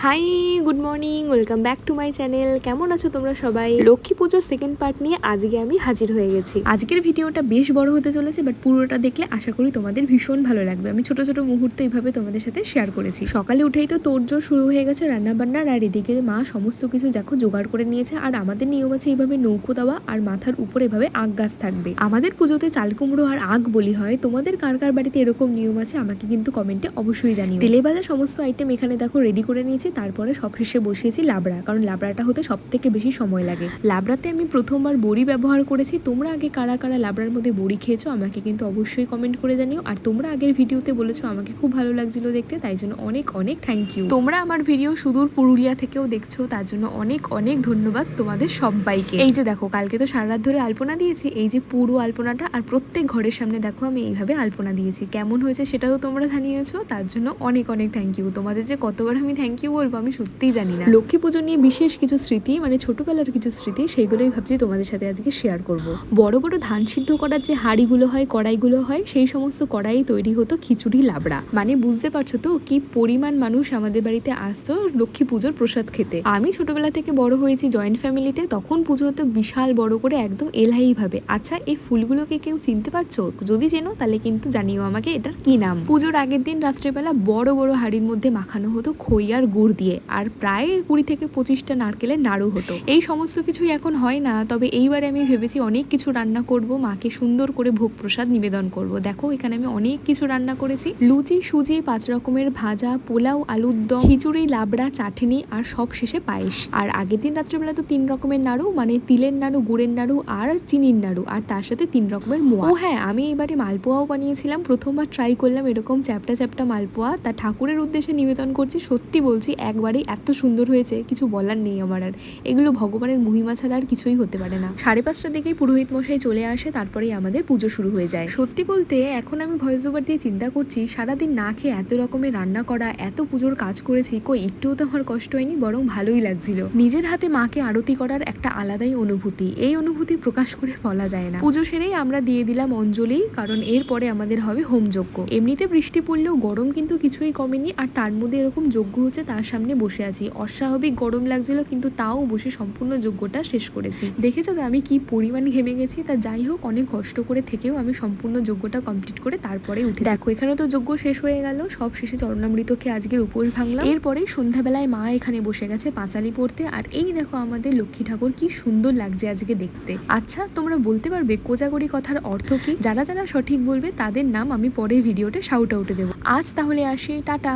High, good morning, welcome back to my channel. কেমন আছো তোমরা সবাই? লক্ষ্মী পুজোর সেকেন্ড পার্ট নিয়ে আজকে আমি হাজির হয়ে গেছি। আজকের ভিডিওটা বেশ বড় হতে চলেছে, বাট পুরোটা দেখলে আশা করি তোমাদের ভীষণ ভালো লাগবে। আমি ছোট ছোট মুহূর্ত এইভাবে তোমাদের সাথে শেয়ার করেছি। সকালে উঠেই তো তোড়জোড় শুরু হয়ে গেছে রান্নাবান্নার, আর এদিকে মা সমস্ত কিছু দেখো জোগাড় করে নিয়েছে। আর আমাদের নিয়ম আছে এইভাবে নৌকো দেওয়া, আর মাথার উপরে এভাবে আগ গাছ থাকবে। আমাদের পুজোতে চাল কুমড়ো আর আগ বলি হয়। তোমাদের কার কার বাড়িতে এরকম নিয়ম আছে আমাকে কিন্তু কমেন্টে অবশ্যই জানিও। তেলে ভাজা সমস্ত আইটেম এখানে দেখো রেডি করে নিয়েছি। তারপরে সব শেষে বসিয়েছি লাবড়া, কারণ লাবড়াটা হতে সব থেকে বেশি সময় লাগে। লাবড়াতে আমি প্রথমবার বড়ি ব্যবহার করেছি। তোমরা আগে কারা কারা লাবড়ার মধ্যে বড়ি খেয়েছো আমাকে কিন্তু অবশ্যই কমেন্ট করে জানিও। আর তোমরা আগের ভিডিওতে বলেছো আমাকে খুব ভালো লাগছিল দেখতে, তাই জন্য অনেক অনেক থ্যাংক ইউ। তোমরা আমার ভিডিও সুদূর পুরুলিয়া থেকেও দেখছো, তার জন্য অনেক অনেক ধন্যবাদ তোমাদের সবাইকে। এই যে দেখো, কালকে তো সারা রাত ধরে আলপনা দিয়েছি, এই যে পুরো আলপনাটা, আর প্রত্যেক ঘরের সামনে দেখো আমি এইভাবে আলপনা দিয়েছি। কেমন হয়েছে সেটাও তোমরা জানিয়েছো, তার জন্য অনেক অনেক থ্যাংক ইউ। তোমাদের যে কতবার আমি থ্যাংক ইউ বলবো আমি সত্যিই জানি না। লক্ষ্মী পুজো নিয়ে বিশেষ কিছু স্মৃতি, মানে ছোটবেলার কিছু স্মৃতি, সেইগুলোই ভাবছি তোমাদের সাথে আজকে শেয়ার করব। বড় বড় ধান সিদ্ধ করার যে হাঁড়িগুলো হয়, কড়াইগুলো হয়, সেই সমস্ত কড়াই তৈরি হতো খিচুড়ি লাবড়া। মানে বুঝতে পারছো তো কি পরিমাণ মানুষ আমাদের বাড়িতে আসতো লক্ষ্মী পুজোর প্রসাদ খেতে। আমি ছোটবেলা থেকে বড় হয়েছি জয়েন্ট ফ্যামিলিতে, তখন পুজো হতো বিশাল বড় করে, একদম এলাহি ভাবে। আচ্ছা, এই ফুলগুলোকে কেউ চিনতে পারছো? যদি চেনো তাহলে কিন্তু জানিও আমাকে এটার কি নাম। পুজোর আগের দিন রাত্রেবেলা বড় বড় হাঁড়ির মধ্যে মাখানো হতো খই আর গুড় দিয়ে, আর প্রায় 20 থেকে 25টা নারকেলের নাড়ু হতো। এই সমস্ত কিছুই এখন হয় না, তবে এইবারে আমি ভেবেছি অনেক কিছু রান্না করব, মাকে সুন্দর করে ভোগ প্রসাদ নিবেদন করব। দেখো এখানে আমি অনেক কিছু রান্না করেছি। লুচি, সুজি, 5 রকমের ভাজা, পোলাও, আলুর দম, খিচুড়ি, লাবড়া, চাটনি, আর সব শেষে পায়েস। আর আগের দিন রাত্রেবেলা তো 3 রকমের নাড়ু, মানে তিলের নাড়ু, গুড়ের নাড়ু আর চিনির নাড়ু, আর তার সাথে 3 রকমের মোয়া। ও হ্যাঁ, আমি এবারে মালপোয়াও বানিয়েছিলাম। প্রথমবার ট্রাই করলাম এরকম চ্যাপটা চ্যাপটা মালপোয়া, তা ঠাকুরের উদ্দেশ্যে নিবেদন করছি। সত্যি বলছি একবারেই এত সুন্দর হয়েছে, কিছু বলার নেই আমার। আর এগুলো ভগবানের মহিমা ছাড়া আর কিছুই হতে পারে না। 5:30টার দিকেই পুরোহিত মশাই চলে আসে, তারপরেই আমাদের পুজো শুরু হয়ে যায়। সত্যি বলতে এখন আমি ভয়েস ওভার দিয়ে চিন্তা করছি, সারাদিন না খেয়ে এত রকমের রান্না করা, এত পুজোর কাজ করেছি, কই একটুও তো আমার কষ্ট হয়নি, বরং ভালোই লাগছিল। নিজের হাতে মাকে আরতি করার একটা আলাদাই অনুভূতি, এই অনুভূতি প্রকাশ করে বলা যায় না। পুজো সেরেই আমরা দিয়ে দিলাম অঞ্জলি, কারণ এরপরে আমাদের হবে হোমযজ্ঞ। এমনিতে বৃষ্টি পড়লেও গরম কিন্তু কিছুই কমেনি, আর তার মধ্যে এরকম যজ্ঞ হচ্ছে তার সামনে বসে আছি। অস্বাভাবিক গরম লাগছিল, কিন্তু তাও বসে সম্পূর্ণ যজ্ঞটা শেষ করেছি। দেখেছো তো আমি কি পরিমাণ ঘেমে গেছি। তা যাই হোক, অনেক কষ্ট করে থেকেও আমি সম্পূর্ণ যজ্ঞটা কমপ্লিট করে তারপরে উঠে। দেখো এখানে তো যজ্ঞ শেষ হয়ে গেল, সব শেষে চরণামৃত খেয়ে আজকের উপোস ভাঙলাম। এরপরেই সন্ধ্যাবেলায় মা এখানে বসে গেছে পাঁচালি পড়তে, আর এই দেখো আমাদের লক্ষ্মী ঠাকুর কি সুন্দর লাগছে আজকে দেখতে। আচ্ছা, তোমরা বলতে পারবে কোজাগরি কথার অর্থ কি? যারা যারা সঠিক বলবে তাদের নাম আমি পরের ভিডিওতে শাউট আউটে দেবো। আজ তাহলে আসি, টাটা।